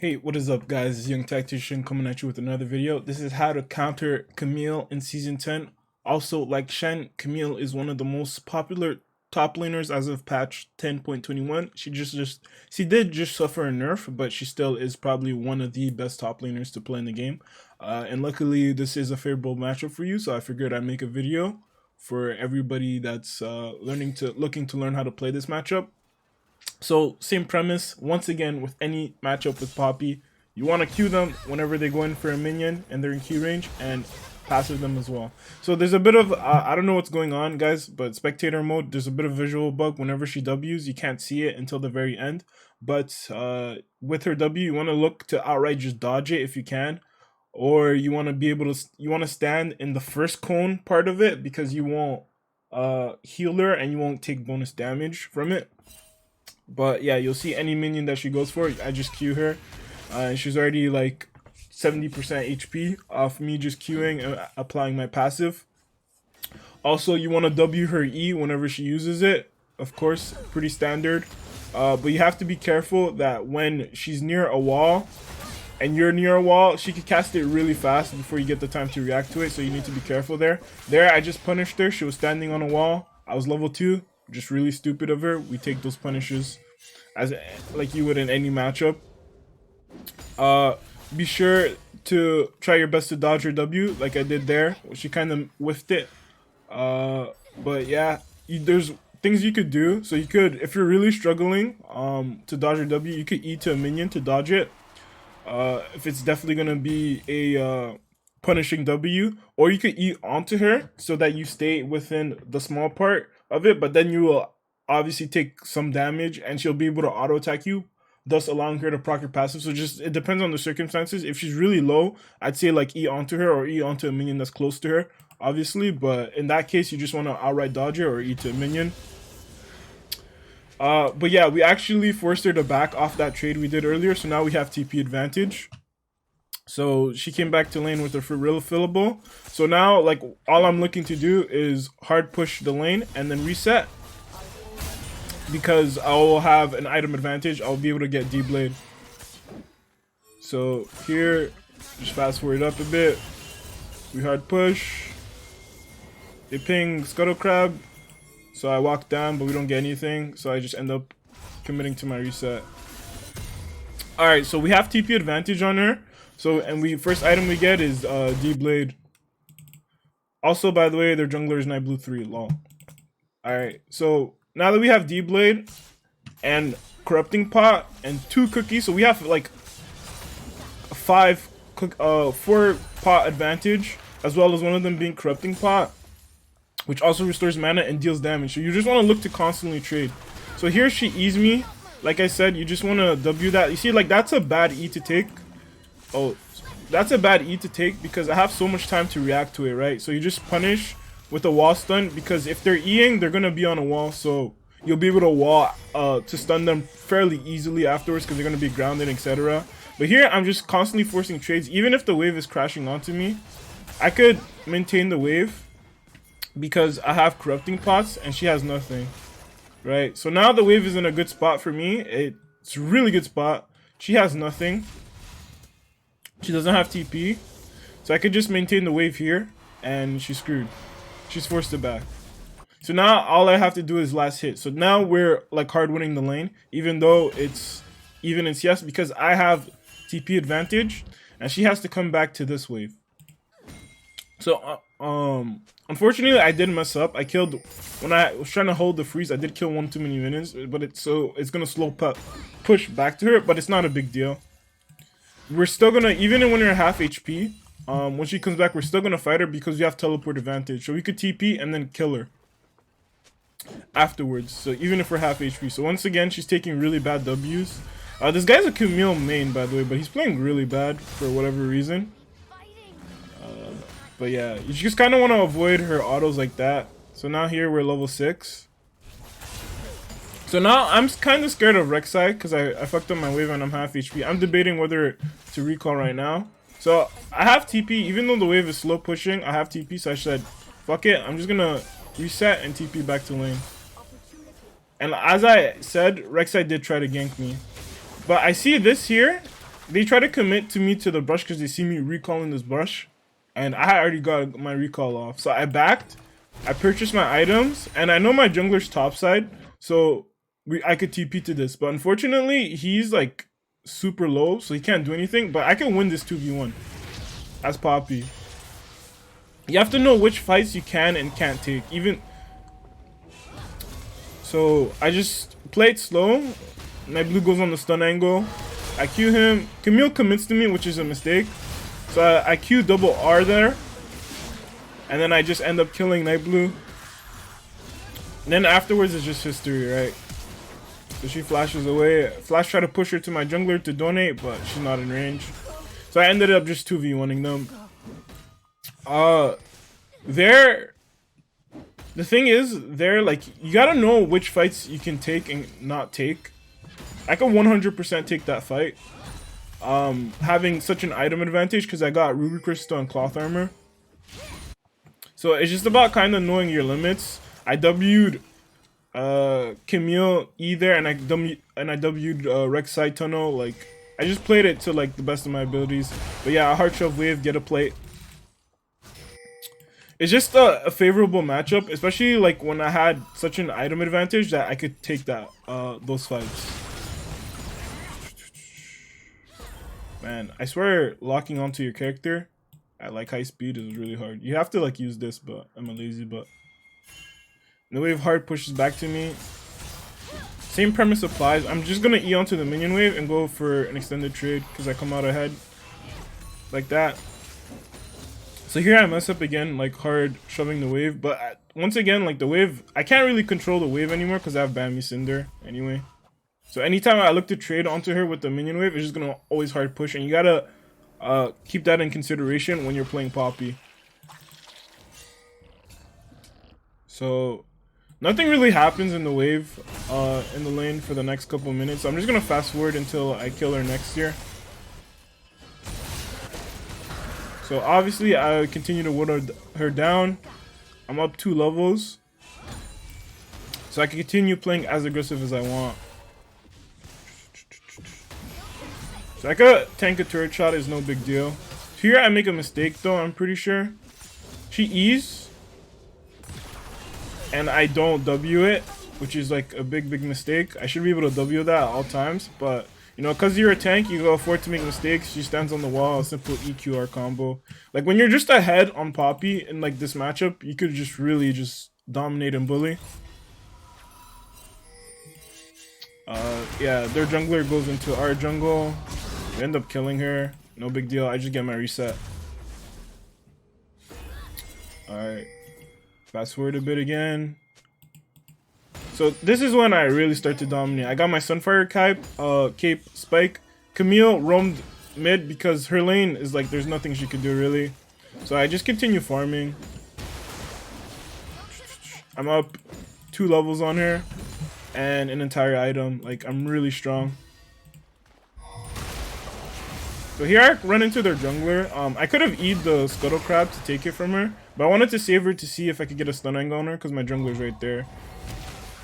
Hey, what is up guys? It's Young Tactician coming at you with another video. This is how to counter Camille in Season 10. Also, like Shen, Camille is one of the most popular top laners as of patch 10.21. She did just suffer a nerf, but she still is probably one of the best top laners to play in the game. And luckily this is a favorable matchup for you, so I figured I'd make a video for everybody that's looking to learn how to play this matchup. So same premise, once again with any matchup with Poppy, you want to Q them whenever they go in for a minion and they're in Q range, and passive them as well. So there's a bit of, I don't know what's going on guys, but spectator mode, there's a bit of visual bug. Whenever she W's, you can't see it until the very end. But with her W, you want to look to outright just dodge it if you can. Or you want to be able to, you want to stand in the first cone part of it because you won't heal her and you won't take bonus damage from it. But yeah, you'll see any minion that she goes for, I just Q her. And she's already like 70% HP off me just queuing and applying my passive. Also, you want to W her E whenever she uses it. Of course, pretty standard. But you have to be careful that when she's near a wall and you're near a wall, she can cast it really fast before you get the time to react to it. So you need to be careful there. There, I just punished her. She was standing on a wall. I was level 2. Just really stupid of her. We take those punishes as like you would in any matchup. Be sure to try your best to dodge her W like I did there. She kind of whiffed it. But yeah, there's things you could do. So you could, if you're really struggling to dodge her W, you could E to a minion to dodge it. If it's definitely gonna be a punishing W, or you could E onto her so that you stay within the small part of it, but then you will obviously take some damage and she'll be able to auto attack you, thus allowing her to proc her passive. So just, it depends on the circumstances. If she's really low, I'd say like E onto her or E onto a minion that's close to her, obviously. But in that case, you just want to outright dodge her or E to a minion. But yeah, we actually forced her to back off that trade we did earlier, so now we have TP advantage. So she came back to lane with her real fillable. So now, like, all I'm looking to do is hard push the lane and then reset, because I will have an item advantage. I'll be able to get D-Blade. So here, just fast forward up a bit. We hard push. They ping Scuttle Crab. So I walk down, but we don't get anything. So I just end up committing to my reset. Alright, so we have TP advantage on her. So, and first item we get is D-Blade. Also, by the way, their jungler is Night Blue 3, lol. Alright, so now that we have D-Blade and Corrupting Pot and 2 cookies, so we have like 4 pot advantage, as well as one of them being Corrupting Pot, which also restores mana and deals damage. So you just want to look to constantly trade. So here she E's me. Like I said, you just want to W that. You see, like, that's a bad E to take. Oh, that's a bad E to take because I have so much time to react to it, right? So you just punish with a wall stun, because if they're Eing, they're going to be on a wall. So you'll be able to wall to stun them fairly easily afterwards because they're going to be grounded, etc. But here, I'm just constantly forcing trades. Even if the wave is crashing onto me, I could maintain the wave because I have Corrupting Pots and she has nothing, right? So now the wave is in a good spot for me. It's a really good spot. She has nothing. She doesn't have TP. So I could just maintain the wave here and she's screwed. She's forced to back. So now all I have to do is last hit. So now we're like hard winning the lane, even though it's even in CS, because I have TP advantage and she has to come back to this wave. So unfortunately I did mess up. I killed, when I was trying to hold the freeze, I did kill one too many minions, but it's gonna slow push back to her, but it's not a big deal. We're still gonna, even when you're half HP, when she comes back, we're still gonna fight her because we have teleport advantage. So we could TP and then kill her afterwards. So even if we're half HP. So once again, she's taking really bad W's. This guy's a Camille main, by the way, but he's playing really bad for whatever reason. But yeah, you just kind of want to avoid her autos like that. So now here we're level 6. So now I'm kind of scared of Rek'Sai because I fucked up my wave and I'm half HP. I'm debating whether to recall right now. So I have TP, even though the wave is slow pushing, I have TP, so I said, fuck it, I'm just gonna reset and TP back to lane. And as I said, Rek'Sai did try to gank me. But I see this here, they try to commit to me to the brush because they see me recalling this brush, and I already got my recall off. So I backed, I purchased my items, and I know my jungler's topside, so I could TP to this. But unfortunately, he's like super low, so he can't do anything. But I can win this 2v1 as Poppy. You have to know which fights you can and can't take. Even so, I just played slow. My blue goes on the stun angle. I Q him. Camille commits to me, which is a mistake. So I Q double R there. And then I just end up killing Night Blue. And then afterwards, it's just history, right? So she flashes away. Flash tried to push her to my jungler to donate, but she's not in range. So I ended up just 2v1ing them. The thing is, they're like, you gotta know which fights you can take and not take. I can 100% take that fight. Having such an item advantage because I got Ruby Crystal and Cloth Armor. So it's just about kind of knowing your limits. I W'd Camille E there, and I W'd Rek'Sai Tunnel. Like, I just played it to like the best of my abilities. But yeah, a Heart Shove Wave, get a plate. It's just a favorable matchup, especially like when I had such an item advantage that I could take that those fights. Man, I swear locking onto your character at like high speed is really hard. You have to like use this, but I'm a lazy butt. The wave hard pushes back to me. Same premise applies. I'm just gonna E onto the minion wave and go for an extended trade because I come out ahead. Like that. So here I mess up again, like hard shoving the wave, but once again, like the wave, I can't really control the wave anymore because I have Bambi Cinder anyway. So anytime I look to trade onto her with the minion wave, it's just gonna always hard push, and you gotta keep that in consideration when you're playing Poppy. So nothing really happens in the wave in the lane for the next couple minutes. So I'm just gonna fast forward until I kill her next year. So obviously I continue to water her down. I'm up 2 levels. So I can continue playing as aggressive as I want. So I could tank a turret shot, is no big deal. Here I make a mistake though, I'm pretty sure. She E's. And I don't W it, which is like a big mistake. I should be able to W that at all times, but you know, because you're a tank, you can afford to make mistakes. She stands on the wall, a simple EQR combo. Like, when you're just ahead on Poppy in, like, this matchup, you could just really just dominate and bully. Yeah, their jungler goes into our jungle. We end up killing her. No big deal. I just get my reset. Alright. Fast forward a bit again. So this is when I really start to dominate. I got my Sunfire cape spike. Camille roamed mid because her lane is like there's nothing she could do really. So I just continue farming. I'm up 2 levels on her and an entire item. Like, I'm really strong. So here I run into their jungler. I could have E'd the Scuttle Crab to take it from her, but I wanted to save her to see if I could get a stun angle on her because my jungler's right there.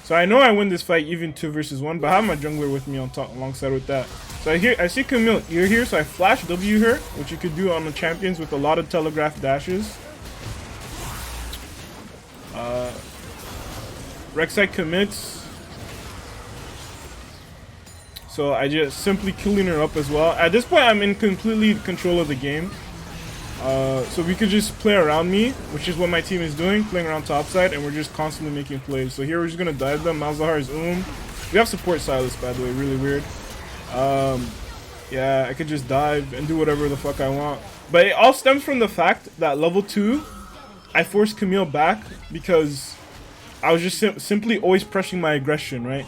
So I know I win this fight even 2 versus 1, but I have my jungler with me on top alongside with that. So I see Camille ear here, so I flash W her, which you could do on the champions with a lot of telegraph dashes. Rek'Sai commits. So I just simply killing her up as well. At this point, I'm in completely control of the game. So we could just play around me, which is what my team is doing, playing around topside, and we're just constantly making plays. So here we're just gonna dive them. Malzahar is We have support Silas, by the way, really weird. Yeah, I could just dive and do whatever the fuck I want. But it all stems from the fact that level 2, I forced Camille back because I was just simply always pressing my aggression, right?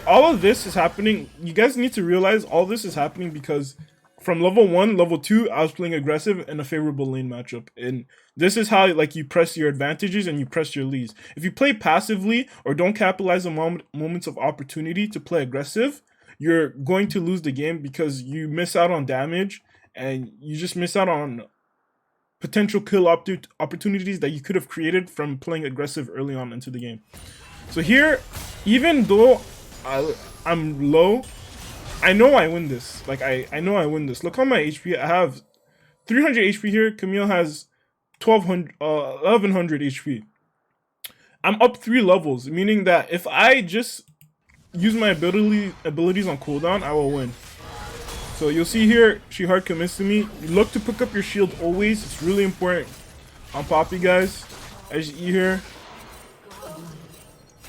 All of this is happening. You guys need to realize all this is happening because from level 1, level 2, I was playing aggressive in a favorable lane matchup. And this is how you press your advantages and you press your leads. If you play passively or don't capitalize on moments of opportunity to play aggressive, you're going to lose the game because you miss out on damage and you just miss out on potential kill opportunities that you could have created from playing aggressive early on into the game. So here, even though I'm low, I know I win this. Like, I know I win this. Look how my HP. I have 300 HP here. Camille has 1100 HP. I'm up 3 levels, meaning that if I just use my abilities on cooldown, I will win. So you'll see here, she hard commits to me. You look to pick up your shield always. It's really important on Poppy, guys. As you E here.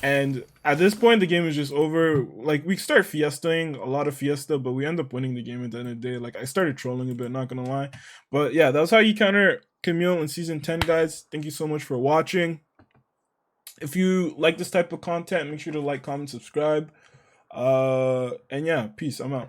And at this point, the game is just over. Like, we start fiestaing, a lot of fiesta, but we end up winning the game at the end of the day. Like, I started trolling a bit, not gonna lie. But yeah, that's how you counter Camille in Season 10, guys. Thank you so much for watching. If you like this type of content, make sure to like, comment, subscribe. And yeah, peace. I'm out.